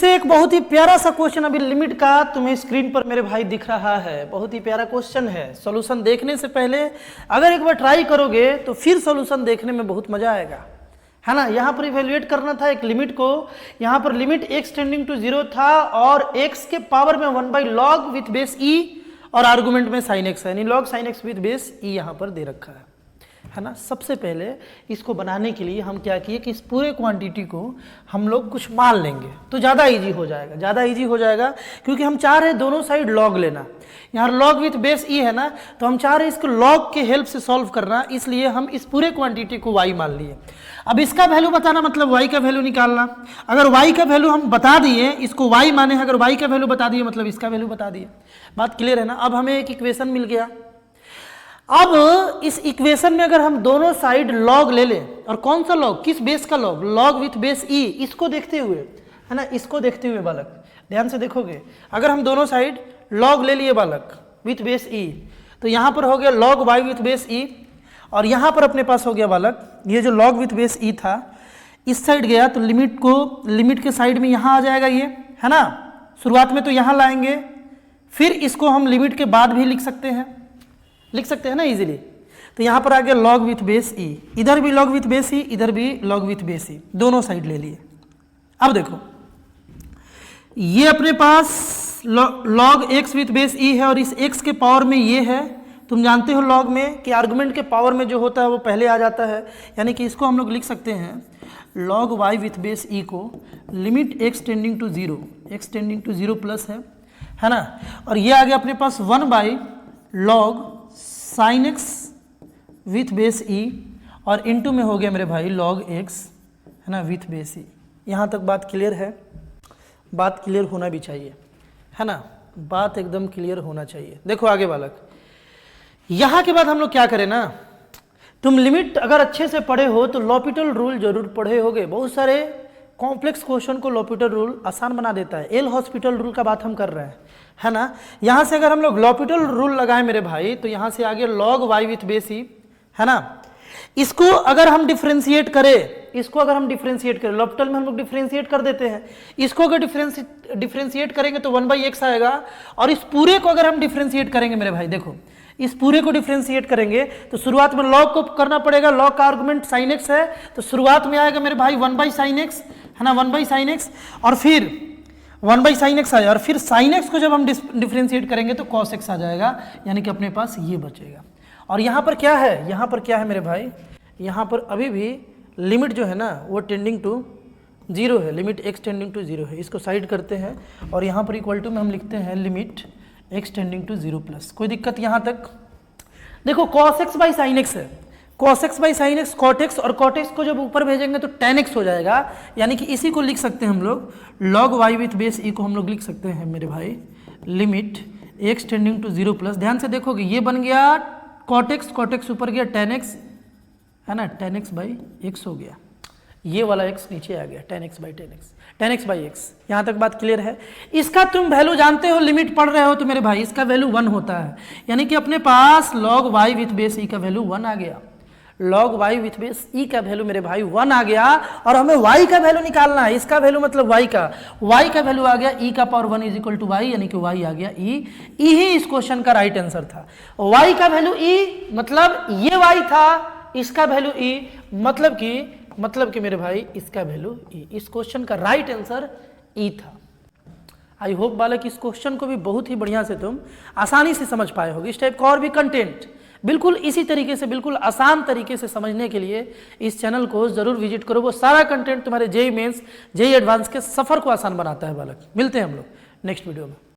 से एक बहुत ही प्यारा सा क्वेश्चन अभी लिमिट का तुम्हें स्क्रीन पर मेरे भाई दिख रहा है। बहुत ही प्यारा क्वेश्चन है। सॉल्यूशन देखने से पहले अगर एक बार ट्राई करोगे तो फिर सॉल्यूशन देखने में बहुत मजा आएगा, है ना। यहाँ पर इवेल्युएट करना था एक लिमिट को। यहाँ पर लिमिट x टेंडिंग टू 0 था और x के पावर में 1/log विथ बेस e और आर्गुमेंट में sin x है, यानी log sin x with base e यहाँ पर दे रखा है ना। सबसे पहले इसको बनाने के लिए हम क्या किए कि इस पूरे क्वांटिटी को हम लोग कुछ मान लेंगे तो ज़्यादा इजी हो जाएगा, ज़्यादा इजी हो जाएगा क्योंकि हम चाह रहे हैं दोनों साइड log लेना। यहाँ log विथ बेस e है ना, तो हम चाह रहे हैं इसको log के हेल्प से सॉल्व करना, इसलिए हम इस पूरे क्वांटिटी को y मान लिए। अब इसका वैल्यू बताना मतलब y का वैल्यू निकालना। अगर y का वैल्यू हम बता दिए, इसको y माने, अगर y का वैल्यू बता दिए मतलब इसका वैल्यू बता दिए। बात क्लियर है ना। अब हमें एक इक्वेशन मिल गया। अब इस इक्वेशन में अगर हम दोनों साइड log ले लें, और कौन सा log, किस बेस का log, log with base e, इसको देखते हुए, है ना, इसको देखते हुए बालक ध्यान से देखोगे, अगर हम दोनों साइड log ले लिए बालक विथ बेस e, तो यहाँ पर हो गया log y with base e, और यहाँ पर अपने पास हो गया बालक ये जो log विथ बेस e था, इस साइड गया तो लिमिट के साइड में यहाँ आ जाएगा ये, है ना। शुरुआत में तो यहाँ लाएंगे, फिर इसको हम लिमिट के बाद भी लिख सकते हैं ना इजीली। तो यहाँ पर आ गया log विथ बेस e, इधर भी log विथ बेस e, इधर भी log विथ बेस e, दोनों साइड ले लिए। अब देखो ये अपने पास log x with base e है और इस x के पावर में ये है। तुम जानते हो log में कि आर्गुमेंट के पावर में जो होता है वो पहले आ जाता है, यानी कि इसको हम लोग लिख सकते हैं log y with base e को limit x tending to 0, x tending to 0 plus है ना, और ये आ गया अपने पास 1/log sin x with base e और इनटू में हो गया मेरे भाई log x, है ना, विथ बेस e। यहाँ तक बात क्लियर है। बात क्लियर होना भी चाहिए, है ना, बात एकदम क्लियर होना चाहिए। देखो आगे बालक, यहाँ के बाद हम लोग क्या करें ना, तुम लिमिट अगर अच्छे से पढ़े हो तो लॉपिटल रूल जरूर पढ़े होगे। बहुत सारे कॉम्प्लेक्स क्वेश्चन को लॉपिटल रूल आसान बना देता है। एल हॉस्पिटल रूल का बात हम कर रहे हैं, है ना। यहाँ से अगर हम लोग लॉपिटल रूल लगाएं मेरे भाई, तो यहाँ से आगे log y with base e, है ना। इसको अगर हम डिफ्रेंशिएट करें, लॉपिटल में हम लोग डिफ्रेंशिएट कर देते हैं। इसको अगर डिफ्रेंशिएट करेंगे तो 1/x आएगा, और इस पूरे को अगर हम डिफ्रेंशिएट करेंगे मेरे भाई, देखो इस पूरे को डिफ्रेंशिएट करेंगे तो शुरुआत में log को करना पड़ेगा। log का आर्गुमेंट sin x है, तो शुरुआत में आएगा मेरे भाई 1/sin x, है ना, 1/sin x, और फिर 1/sin x आया, और फिर sin x को जब हम डिफ्रेंशिएट करेंगे तो cos x आ जाएगा, यानी कि अपने पास ये बचेगा। और यहाँ पर क्या है मेरे भाई, यहाँ पर अभी भी लिमिट जो है ना वो टेंडिंग टू 0 है, लिमिट x टेंडिंग टू 0 है। इसको साइड करते हैं और यहाँ पर इक्वल टू में हम लिखते हैं limit x tending to 0 plus. कोई दिक्कत यहाँ तक? देखो cos x by sin x है, cos x by sin x cot x, और cot x को जब ऊपर भेजेंगे तो tan x हो जाएगा, यानी कि इसी को लिख सकते हैं हम लोग log y with base e को हम लोग लिख सकते हैं मेरे भाई limit x tending to 0 plus. ध्यान से देखोगे ये बन गया cot x ऊपर गया tan x, है ना, tan x बाई x हो गया, ये वाला x नीचे आ गया tan x बाई x। यहाँ तक बात क्लियर है। इसका तुम वैल्यू जानते हो, लिमिट पढ़ रहे हो तो मेरे भाई इसका वैल्यू 1 होता है, यानी कि अपने पास log y with base e का वैल्यू 1 आ गया। log y with base e का वैल्यू मेरे भाई 1 आ गया, और हमें y का वैल्यू निकालना है। इसका वैल्यू मतलब y का वैल्यू आ गया e का power 1 is equal to y, यानी कि y आ गया e ही इस क्वेश्चन का राइट आंसर था। y का वैल्यू e मतलब ये y था, इसका वैल्यू e मतलब कि मेरे भाई इसका वैल्यू e, इस क्वेश्चन का राइट आंसर e था। आई होप बालक इस क्वेश्चन को भी बहुत ही बढ़िया से तुम आसानी से समझ पाए होगे। इस टाइप का और भी कंटेंट बिल्कुल इसी तरीके से, बिल्कुल आसान तरीके से समझने के लिए इस चैनल को जरूर विजिट करो। वो सारा कंटेंट तुम्हारे जेईई मेंस, जेईई एडवांस के सफर को आसान बनाता है बालक। मिलते हैं हम लोग नेक्स्ट वीडियो में।